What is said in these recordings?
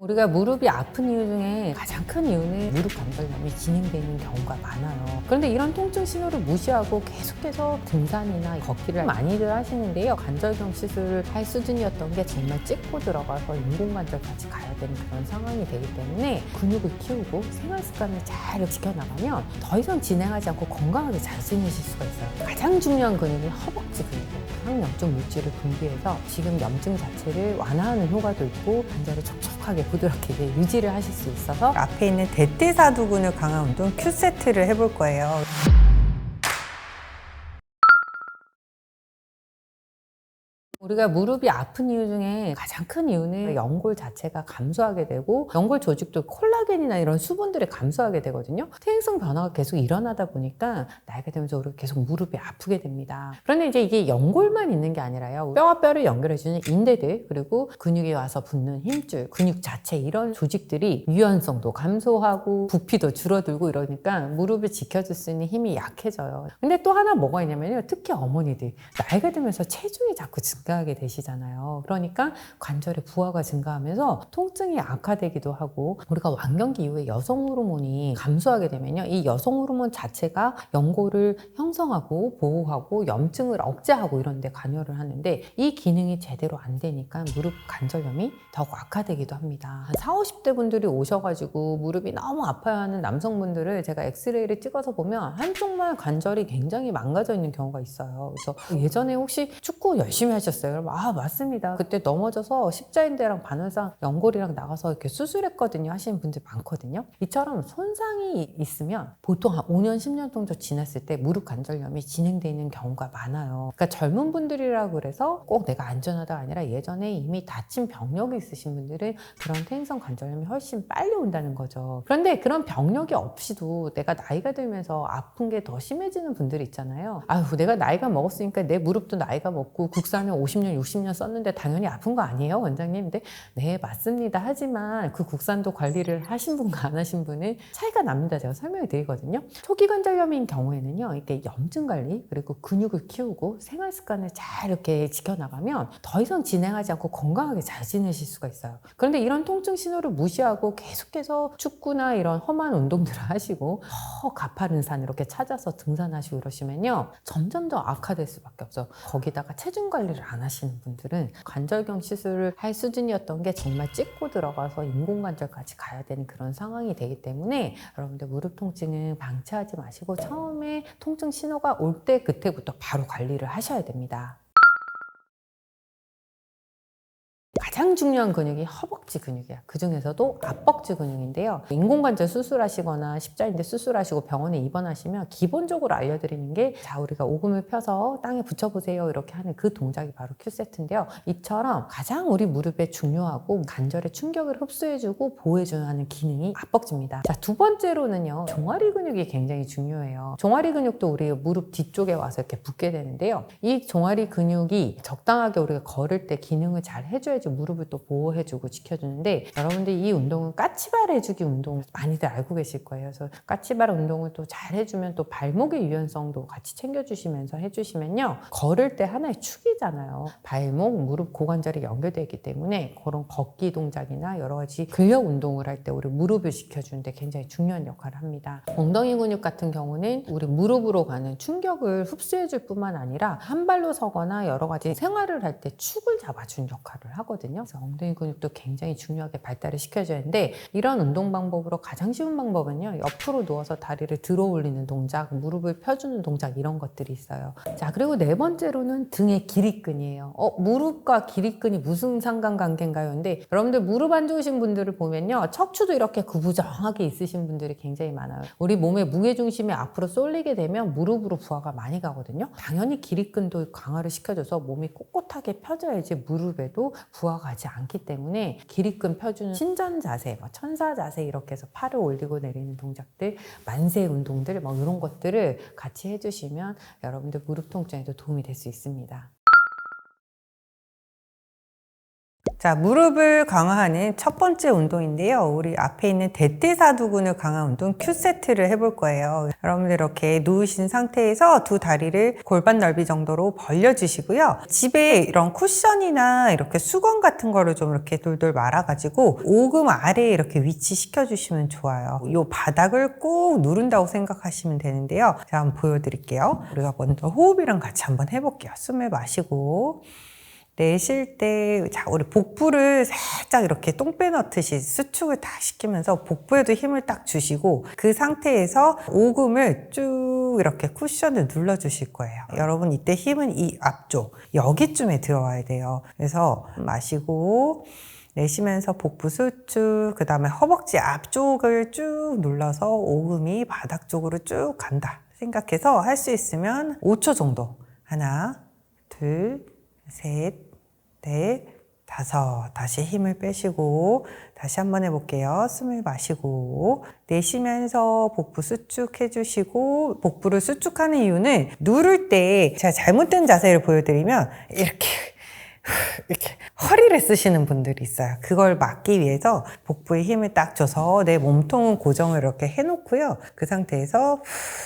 우리가 무릎이 아픈 이유 중에 가장 큰 이유는 무릎 관절염이 진행되는 경우가 많아요. 그런데 이런 통증 신호를 무시하고 계속해서 등산이나 걷기를 많이들 하시는데요. 관절염 시술을 할 수준이었던 게 정말 찍고 들어가서 인공관절까지 가야 되는 그런 상황이 되기 때문에 근육을 키우고 생활 습관을 잘 지켜나가면 더 이상 진행하지 않고 건강하게 잘 지내실 수가 있어요. 가장 중요한 근육이 허벅지 근육이에요. 항염증 물질을 분비해서 지금 염증 자체를 완화하는 효과도 있고 관절을 촉촉하게 부드럽게 유지를 하실 수 있어서 앞에 있는 대퇴사두 근육 강화 운동 Q세트를 해볼 거예요. 우리가 무릎이 아픈 이유 중에 가장 큰 이유는 연골 자체가 감소하게 되고 연골 조직도 콜라겐이나 이런 수분들이 감소하게 되거든요. 퇴행성 변화가 계속 일어나다 보니까 나이가 들면서 우리가 계속 무릎이 아프게 됩니다. 그런데 이제 이게 연골만 있는 게 아니라요. 뼈와 뼈를 연결해주는 인대들 그리고 근육에 와서 붙는 힘줄, 근육 자체 이런 조직들이 유연성도 감소하고 부피도 줄어들고 이러니까 무릎을 지켜줄 수 있는 힘이 약해져요. 근데 또 하나 뭐가 있냐면요. 특히 어머니들 나이가 들면서 체중이 자꾸 증가하게 되시잖아요. 그러니까 관절의 부하가 증가하면서 통증이 악화되기도 하고 우리가 완경기 이후에 여성 호르몬이 감소하게 되면요. 이 여성 호르몬 자체가 연골을 형성하고 보호하고 염증을 억제하고 이런 데 관여를 하는데 이 기능이 제대로 안 되니까 무릎 관절염이 더욱 악화되기도 합니다. 한 40, 50대 분들이 오셔가지고 무릎이 너무 아파하는 남성분들을 제가 엑스레이를 찍어서 보면 한쪽만 관절이 굉장히 망가져 있는 경우가 있어요. 그래서 예전에 혹시 축구 열심히 하셨어요? 그럼 맞습니다. 그때 넘어져서 십자인대랑 반월상 연골이랑 나가서 이렇게 수술했거든요 하시는 분들 많거든요. 이처럼 손상이 있으면 보통 한 5년, 10년 정도 지났을 때 무릎 관절염이 진행되어 있는 경우가 많아요. 그러니까 젊은 분들이라고 그래서 꼭 내가 안전하다가 아니라 예전에 이미 다친 병력이 있으신 분들은 그런 퇴행성 관절염이 훨씬 빨리 온다는 거죠. 그런데 그런 병력이 없이도 내가 나이가 들면서 아픈 게 더 심해지는 분들이 있잖아요. 내가 나이가 먹었으니까 내 무릎도 나이가 먹고 국산을 50년, 60년 썼는데 당연히 아픈 거 아니에요, 원장님? 근데 네, 맞습니다. 하지만 그 국산도 관리를 하신 분과 안 하신 분은 차이가 납니다. 제가 설명을 드리거든요. 초기 관절염인 경우에는요, 이때 염증 관리 그리고 근육을 키우고 생활 습관을 잘 이렇게 지켜나가면 더 이상 진행하지 않고 건강하게 잘 지내실 수가 있어요. 그런데 이런 통증 신호를 무시하고 계속해서 축구나 이런 험한 운동들을 하시고 더 가파른 산 이렇게 찾아서 등산하시고 이러시면요, 점점 더 악화될 수밖에 없어요. 거기다가 체중 관리를 안 하시는 분들은 관절경 시술을 할 수준이었던 게 정말 찍고 들어가서 인공관절까지 가야 되는 그런 상황이 되기 때문에 여러분들 무릎 통증은 방치하지 마시고 처음에 통증 신호가 올 때 그때부터 바로 관리를 하셔야 됩니다. 가장 중요한 근육이 허벅지 근육이에요. 그 중에서도 앞벅지 근육인데요. 인공관절 수술하시거나 십자인대 수술하시고 병원에 입원하시면 기본적으로 알려드리는 게 우리가 오금을 펴서 땅에 붙여보세요 이렇게 하는 그 동작이 바로 Q세트인데요. 이처럼 가장 우리 무릎에 중요하고 관절의 충격을 흡수해주고 보호해주는 기능이 앞벅지입니다. 두 번째로는요. 종아리 근육이 굉장히 중요해요. 종아리 근육도 우리 무릎 뒤쪽에 와서 이렇게 붙게 되는데요. 이 종아리 근육이 적당하게 우리가 걸을 때 기능을 잘 해줘야지 무릎을 또 보호해주고 지켜주는데 여러분들 이 운동은 까치발 해주기 운동 많이들 알고 계실 거예요. 그래서 까치발 운동을 또 잘 해주면 또 발목의 유연성도 같이 챙겨주시면서 해주시면요. 걸을 때 하나의 축이잖아요. 발목, 무릎, 고관절이 연결되어 있기 때문에 그런 걷기 동작이나 여러 가지 근력 운동을 할 때 우리 무릎을 지켜주는데 굉장히 중요한 역할을 합니다. 엉덩이 근육 같은 경우는 우리 무릎으로 가는 충격을 흡수해줄 뿐만 아니라 한 발로 서거나 여러 가지 생활을 할 때 축을 잡아주는 역할을 하거든요. 그래서 엉덩이 근육도 굉장히 중요하게 발달을 시켜줘야 하는데 이런 운동 방법으로 가장 쉬운 방법은요. 옆으로 누워서 다리를 들어 올리는 동작, 무릎을 펴주는 동작 이런 것들이 있어요. 그리고 네 번째로는 등의 기립근이에요. 무릎과 기립근이 무슨 상관관계인가요? 근데 여러분들 무릎 안 좋으신 분들을 보면요. 척추도 이렇게 구부정하게 있으신 분들이 굉장히 많아요. 우리 몸의 무게중심이 앞으로 쏠리게 되면 무릎으로 부하가 많이 가거든요. 당연히 기립근도 강화를 시켜줘서 몸이 꼿꼿하게 펴져야지 무릎에도 부하가 가지 않기 때문에 기립근 펴주는 신전 자세, 천사 자세 이렇게 해서 팔을 올리고 내리는 동작들, 만세 운동들 이런 것들을 같이 해주시면 여러분들 무릎 통증에도 도움이 될 수 있습니다. 자, 무릎을 강화하는 첫 번째 운동인데요. 우리 앞에 있는 대퇴사두근을 강화 운동 Q세트를 해볼 거예요. 여러분들 이렇게 누우신 상태에서 두 다리를 골반 넓이 정도로 벌려주시고요. 집에 이런 쿠션이나 이렇게 수건 같은 거를 좀 이렇게 돌돌 말아가지고 오금 아래에 이렇게 위치시켜 주시면 좋아요. 이 바닥을 꾹 누른다고 생각하시면 되는데요. 제가 한번 보여드릴게요. 우리가 먼저 호흡이랑 같이 한번 해볼게요. 숨을 마시고 내쉴 때, 자, 우리 복부를 살짝 이렇게 똥 빼넣듯이 수축을 딱 시키면서 복부에도 힘을 딱 주시고 그 상태에서 오금을 쭉 이렇게 쿠션을 눌러주실 거예요. 여러분 이때 힘은 이 앞쪽, 여기쯤에 들어와야 돼요. 그래서 마시고 내쉬면서 복부 수축, 그 다음에 허벅지 앞쪽을 쭉 눌러서 오금이 바닥 쪽으로 쭉 간다 생각해서 할 수 있으면 5초 정도. 하나, 둘, 셋, 넷, 다섯. 다시 힘을 빼시고 다시 한번 해볼게요. 숨을 마시고 내쉬면서 복부 수축해 주시고, 복부를 수축하는 이유는 누를 때 제가 잘못된 자세를 보여드리면 이렇게 허리를 쓰시는 분들이 있어요. 그걸 막기 위해서 복부에 힘을 딱 줘서 내 몸통은 고정을 이렇게 해놓고요. 그 상태에서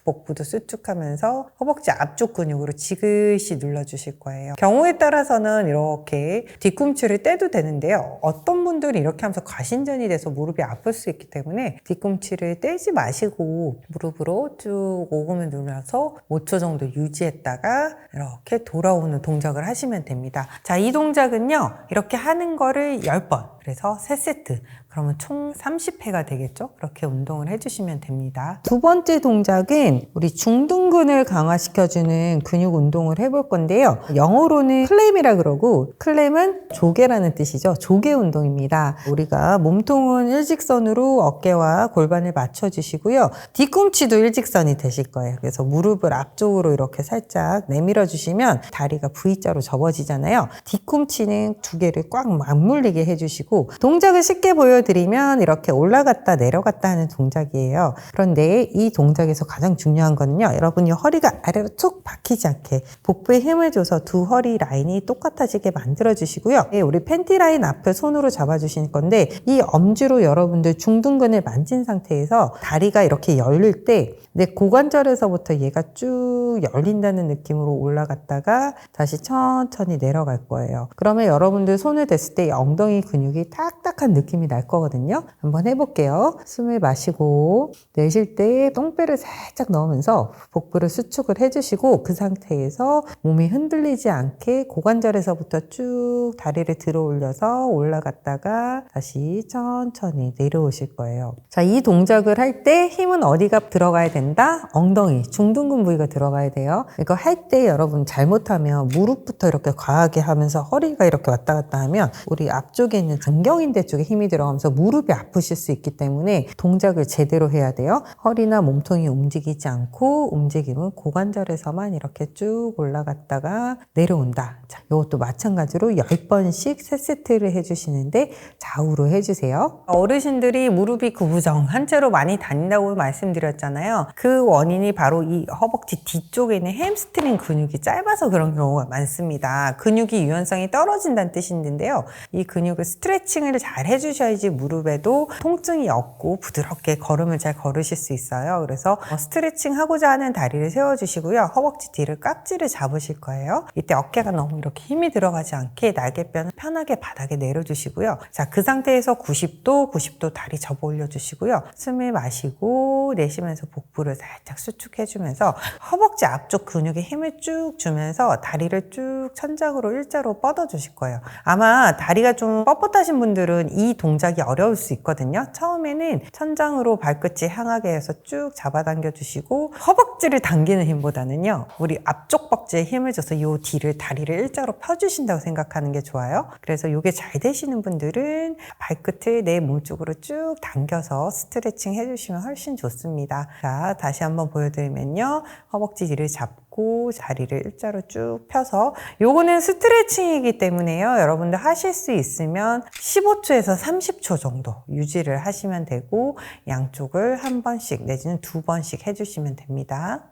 복부도 수축하면서 허벅지 앞쪽 근육으로 지그시 눌러주실 거예요. 경우에 따라서는 이렇게 뒤꿈치를 떼도 되는데요. 어떤 분들은 이렇게 하면서 과신전이 돼서 무릎이 아플 수 있기 때문에 뒤꿈치를 떼지 마시고 무릎으로 쭉 오금을 눌러서 5초 정도 유지했다가 이렇게 돌아오는 동작을 하시면 됩니다. 자, 이 동작은요, 이렇게 하는 거를 10번, 그래서 3세트, 그러면 총 30회가 되겠죠? 그렇게 운동을 해주시면 됩니다. 두 번째 동작은 우리 중둔근을 강화시켜주는 근육 운동을 해볼 건데요. 영어로는 클램이라 그러고, 클램은 조개라는 뜻이죠. 조개 운동입니다. 우리가 몸통은 일직선으로 어깨와 골반을 맞춰주시고요. 뒤꿈치도 일직선이 되실 거예요. 그래서 무릎을 앞쪽으로 이렇게 살짝 내밀어 주시면 다리가 V자로 접어지잖아요. 뒤꿈치는 두 개를 꽉 맞물리게 해주시고, 동작을 쉽게 보여드리면 이렇게 올라갔다 내려갔다 하는 동작이에요. 그런데 이 동작에서 가장 중요한 거는요, 여러분이 허리가 아래로 툭 박히지 않게 복부에 힘을 줘서 두 허리 라인이 똑같아지게 만들어 주시고요. 우리 팬티 라인 앞을 손으로 잡아 주실 건데, 이 엄지로 여러분들 중둔근을 만진 상태에서 다리가 이렇게 열릴 때 내 고관절에서부터 얘가 쭉 열린다는 느낌으로 올라갔다가 다시 천천히 내려갈 거예요. 그러면 여러분들 손을 댔을 때 엉덩이 근육이 딱딱한 느낌이 날 거거든요. 한번 해볼게요. 숨을 마시고 내쉴 때 똥배를 살짝 넣으면서 복부를 수축을 해주시고, 그 상태에서 몸이 흔들리지 않게 고관절에서부터 쭉 다리를 들어 올려서 올라갔다가 다시 천천히 내려오실 거예요. 자, 이 동작을 할 때 힘은 어디가 들어가야 된다? 엉덩이, 중둔근 부위가 들어가야 돼요. 이거 할 때 여러분 잘못하면 무릎부터 이렇게 과하게 하면서 허리가 이렇게 왔다 갔다 하면 우리 앞쪽에 있는 정경인대 쪽에 힘이 들어가면서 무릎이 아프실 수 있기 때문에 동작을 제대로 해야 돼요. 허리나 몸통이 움직이지 않고 움직임은 고관절에서만 이렇게 쭉 올라갔다가 내려온다. 자, 이것도 마찬가지로 10번씩 3세트를 해주시는데 좌우로 해주세요. 어르신들이 무릎이 구부정한 채로 많이 다닌다고 말씀드렸잖아요. 그 원인이 바로 이 허벅지 뒤쪽에 있는 햄스트링 근육이 짧아서 그런 경우가 많습니다. 근육이 유연성이 떨어진다는 뜻인데요. 이 근육을 스트레칭을 잘 해주셔야지 무릎에도 통증이 없고 부드럽게 걸음을 잘 걸으실 수 있어요. 그래서 스트레칭 하고자 하는 다리를 세워주시고요. 허벅지 뒤를 깍지를 잡으실 거예요. 이때 어깨가 너무 이렇게 힘이 들어가지 않게 날개뼈는 편하게 바닥에 내려주시고요. 자, 그 상태에서 90도 다리 접어 올려주시고요. 숨을 마시고 내쉬면서 복부를 살짝 수축해주면서 허벅지 앞쪽 근육에 힘을 쭉 주면서 다리를 쭉 천장으로 일자로 뻗어주실 거예요. 아마 다리가 좀 뻣뻣하신 분들은 이 동작이 어려울 수 있거든요. 처음에는 천장으로 발끝이 향하게 해서 쭉 잡아당겨 주시고, 허벅지를 당기는 힘보다는요, 우리 앞쪽 벅지에 힘을 줘서 이 뒤를, 다리를 일자로 펴주신다고 생각하는 게 좋아요. 그래서 이게 잘 되시는 분들은 발끝을 내 몸쪽으로 쭉 당겨서 스트레칭 해주시면 훨씬 좋습니다. 자, 다시 한번 보여드리면요, 허벅지 뒤를 잡고 다리를 일자로 쭉 펴서, 요거는 스트레칭이기 때문에요, 여러분들 하실 수 있으면 15초에서 30초 정도 유지를 하시면 되고, 양쪽을 한 번씩 내지는 두 번씩 해주시면 됩니다.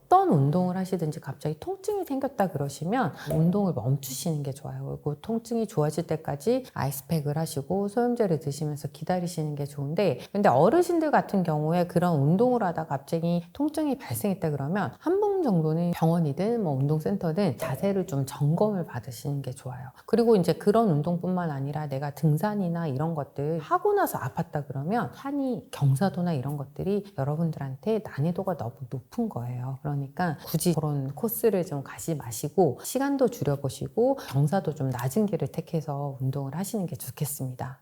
어떤 운동을 하시든지 갑자기 통증이 생겼다 그러시면 운동을 멈추시는 게 좋아요. 그리고 통증이 좋아질 때까지 아이스팩을 하시고 소염제를 드시면서 기다리시는 게 좋은데, 근데 어르신들 같은 경우에 그런 운동을 하다 갑자기 통증이 발생했다 그러면 한 번 정도는 병원이든 뭐 운동센터든 자세를 좀 점검을 받으시는 게 좋아요. 그리고 이제 그런 운동뿐만 아니라 내가 등산이나 이런 것들 하고 나서 아팠다 그러면 산이 경사도나 이런 것들이 여러분들한테 난이도가 너무 높은 거예요. 그러니까 굳이 그런 코스를 좀 가지 마시고 시간도 줄여보시고 경사도 좀 낮은 길을 택해서 운동을 하시는 게 좋겠습니다.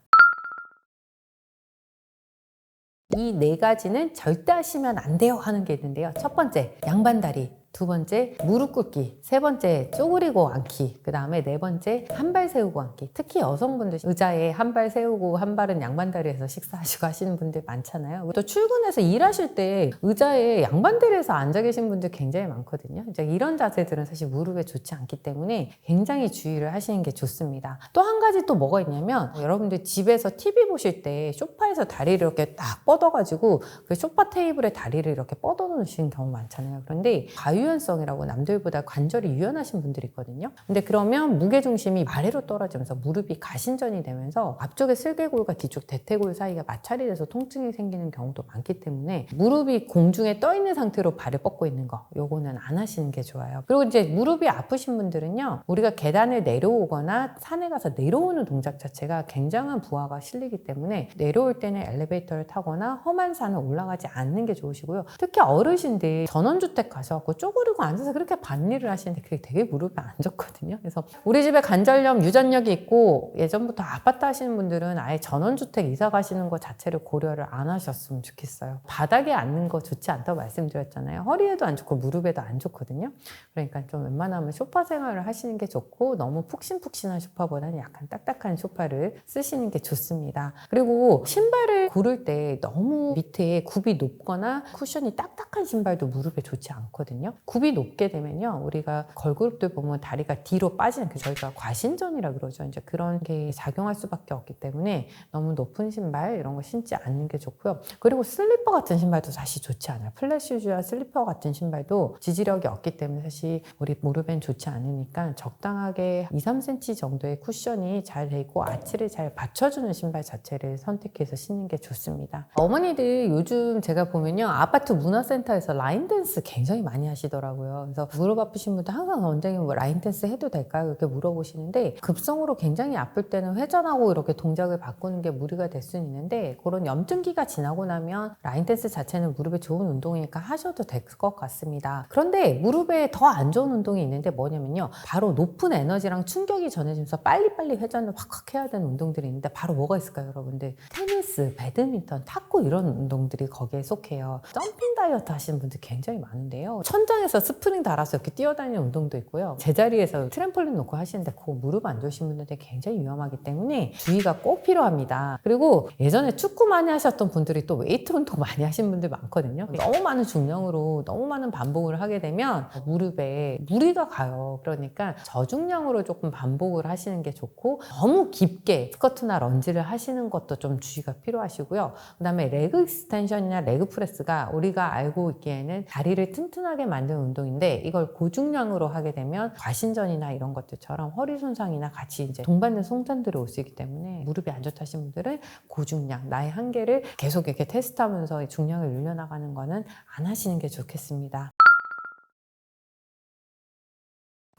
이 네 가지는 절대 하시면 안 돼요 하는 게 있는데요. 첫 번째, 양반다리. 두 번째, 무릎 꿇기. 세 번째, 쪼그리고 앉기. 그 다음에 네 번째, 한 발 세우고 앉기. 특히 여성분들 의자에 한 발 세우고 한 발은 양반다리에서 식사하시고 하시는 분들 많잖아요. 또 출근해서 일하실 때 의자에 양반다리에서 앉아 계신 분들 굉장히 많거든요. 이제 이런 자세들은 사실 무릎에 좋지 않기 때문에 굉장히 주의를 하시는 게 좋습니다. 또 한 가지 또 뭐가 있냐면, 여러분들 집에서 TV 보실 때 소파에서 다리를 이렇게 딱 뻗어가지고 그 소파 테이블에 다리를 이렇게 뻗어 놓으시는 경우 많잖아요. 그런데 가유연성이라고 남들보다 관절이 유연하신 분들이 있거든요. 근데 그러면 무게중심이 아래로 떨어지면서 무릎이 가신전이 되면서 앞쪽에 슬개골과 뒤쪽 대퇴골 사이가 마찰이 돼서 통증이 생기는 경우도 많기 때문에 무릎이 공중에 떠 있는 상태로 발을 뻗고 있는 거, 요거는 안 하시는 게 좋아요. 그리고 이제 무릎이 아프신 분들은요, 우리가 계단을 내려오거나 산에 가서 내려오는 동작 자체가 굉장한 부하가 실리기 때문에 내려올 때는 엘리베이터를 타거나 험한 산을 올라가지 않는 게 좋으시고요. 특히 어르신들 전원주택 가셔서 쪼그리고 앉아서 그렇게 밭일을 하시는데 그게 되게 무릎이 안 좋거든요. 그래서 우리 집에 관절염, 유전력이 있고 예전부터 아파트 하시는 분들은 아예 전원주택 이사 가시는 것 자체를 고려를 안 하셨으면 좋겠어요. 바닥에 앉는 거 좋지 않다고 말씀드렸잖아요. 허리에도 안 좋고 무릎에도 안 좋거든요. 그러니까 좀 웬만하면 소파 생활을 하시는 게 좋고, 너무 푹신푹신한 소파보다는 약간 딱딱한 소파를 쓰시는 게 좋습니다. 그리고 신발을 고를 때 너무 밑에 굽이 높거나 쿠션이 딱딱한 신발도 무릎에 좋지 않거든요. 굽이 높게 되면요, 우리가 걸그룹들 보면 다리가 뒤로 빠지는, 저희가 과신전이라 그러죠. 이제 그런 게 작용할 수밖에 없기 때문에 너무 높은 신발 이런 거 신지 않는 게 좋고요. 그리고 슬리퍼 같은 신발도 사실 좋지 않아요. 플랫슈즈와 슬리퍼 같은 신발도 지지력이 없기 때문에 사실 우리 무릎엔 좋지 않으니까 적당하게 2, 3cm 정도의 쿠션이 잘 돼 있고 아치를 잘 받쳐주는 신발 자체를 선택해서 신는 게 좋습니다. 어머니들 요즘 제가 보면요, 아파트 문화센터에서 라인 댄스 굉장히 많이 하시더라고요. 그래서 무릎 아프신 분들 항상 원장님 뭐 라인 댄스 해도 될까요? 이렇게 물어보시는데, 급성으로 굉장히 아플 때는 회전하고 이렇게 동작을 바꾸는 게 무리가 될 수는 있는데, 그런 염증기가 지나고 나면 라인 댄스 자체는 무릎에 좋은 운동이니까 하셔도 될 것 같습니다. 그런데 무릎에 더 안 좋은 운동이 있는데 뭐냐면요, 바로 높은 에너지랑 충격이 전해지면서 빨리빨리 회전을 확확 해야 되는 운동들이 있는데 바로 뭐가 있을까요, 여러분들? 테니스, 배드민턴, 탁구 이런 운동들이 거기에 속해요. 점핑 다이어트 하시는 분들 굉장히 많은데요, 천장에서 스프링 달아서 이렇게 뛰어다니는 운동도 있고요, 제자리에서 트램폴린 놓고 하시는데 그거 무릎 안 좋으신 분들한테 굉장히 위험하기 때문에 주의가 꼭 필요합니다. 그리고 예전에 축구 많이 하셨던 분들이 또 웨이트 운동 많이 하신 분들 많거든요. 너무 많은 중량으로 너무 많은 반복을 하게 되면 무릎에 무리가 가요. 그러니까 저중량으로 조금 반복을 하시는 게 좋고, 너무 깊게 스쿼트나 런지를 하시는 것도 좀 주의가 필요하시고요. 그 다음에 레그 익스텐션이나 레그 프레스가 우리가 알고 있기에는 다리를 튼튼하게 만드는 운동인데, 이걸 고중량으로 하게 되면 과신전이나 이런 것들처럼 허리 손상이나 같이 이제 동반된 손상들이 올 수 있기 때문에 무릎이 안 좋다 하신 분들은 고중량, 나의 한계를 계속 이렇게 테스트하면서 중량을 늘려나가는 거는 안 하시는 게 좋겠습니다.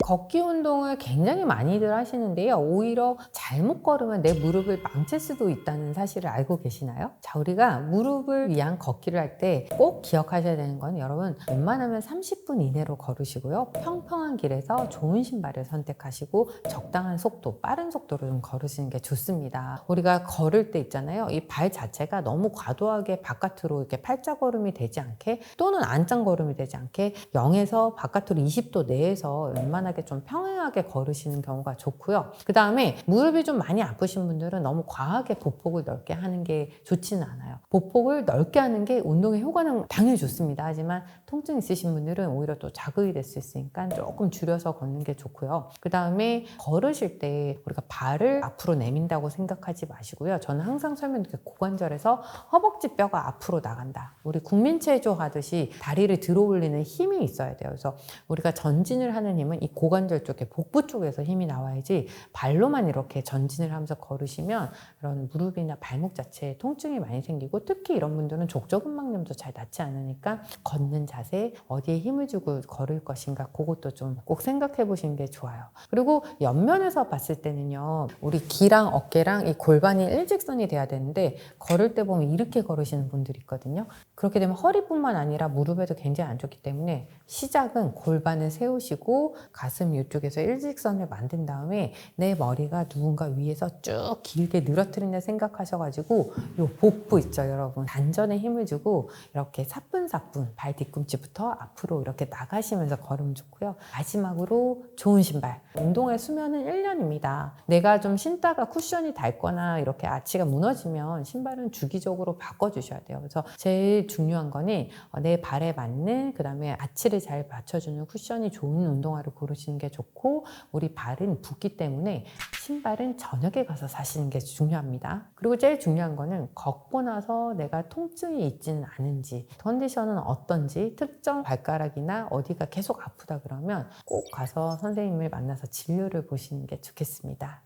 걷기 운동을 굉장히 많이들 하시는데요, 오히려 잘못 걸으면 내 무릎을 망칠 수도 있다는 사실을 알고 계시나요? 자, 우리가 무릎을 위한 걷기를 할 때 꼭 기억하셔야 되는 건, 여러분 웬만하면 30분 이내로 걸으시고요, 평평한 길에서 좋은 신발을 선택하시고 적당한 속도, 빠른 속도로 좀 걸으시는 게 좋습니다. 우리가 걸을 때 있잖아요, 이 발 자체가 너무 과도하게 바깥으로 이렇게 팔자걸음이 되지 않게, 또는 안짱걸음이 되지 않게 0에서 바깥으로 20도 내에서 웬만하게 안전하게 좀 평행하게 걸으시는 경우가 좋고요. 그 다음에 무릎이 좀 많이 아프신 분들은 너무 과하게 보폭을 넓게 하는 게 좋지는 않아요. 보폭을 넓게 하는 게 운동의 효과는 당연히 좋습니다. 하지만 통증 있으신 분들은 오히려 또 자극이 될 수 있으니까 조금 줄여서 걷는 게 좋고요. 그 다음에 걸으실 때 우리가 발을 앞으로 내민다고 생각하지 마시고요. 저는 항상 설명드려요. 고관절에서 허벅지 뼈가 앞으로 나간다. 우리 국민체조 하듯이 다리를 들어 올리는 힘이 있어야 돼요. 그래서 우리가 전진을 하는 힘은 이 고관절 쪽에 복부 쪽에서 힘이 나와야지 발로만 이렇게 전진을 하면서 걸으시면 이런 무릎이나 발목 자체에 통증이 많이 생기고 특히 이런 분들은 족저근막염도 잘 낫지 않으니까 걷는 자세, 어디에 힘을 주고 걸을 것인가 그것도 좀 꼭 생각해 보시는 게 좋아요. 그리고 옆면에서 봤을 때는요. 우리 귀랑 어깨랑 이 골반이 일직선이 돼야 되는데 걸을 때 보면 이렇게 걸으시는 분들이 있거든요. 그렇게 되면 허리뿐만 아니라 무릎에도 굉장히 안 좋기 때문에 시작은 골반을 세우시고 가슴 이쪽에서 일직선을 만든 다음에 내 머리가 누군가 위에서 쭉 길게 늘어뜨린다 생각하셔가지고 이 복부 있죠 여러분, 단전에 힘을 주고 이렇게 사뿐사뿐 발 뒤꿈치부터 앞으로 이렇게 나가시면서 걸으면 좋고요. 마지막으로 좋은 신발. 운동의 수면은 1년입니다. 내가 좀 신다가 쿠션이 닳거나 이렇게 아치가 무너지면 신발은 주기적으로 바꿔주셔야 돼요. 그래서 제일 중요한 거는 내 발에 맞는, 그 다음에 아치를 잘 맞춰주는 쿠션이 좋은 운동화를 고르시는 게 좋고, 우리 발은 붓기 때문에 신발은 저녁에 가서 사시는 게 중요합니다. 그리고 제일 중요한 거는 걷고 나서 내가 통증이 있지는 않은지, 컨디션은 어떤지, 특정 발가락이나 어디가 계속 아프다 그러면 꼭 가서 선생님을 만나서 진료를 보시는 게 좋겠습니다.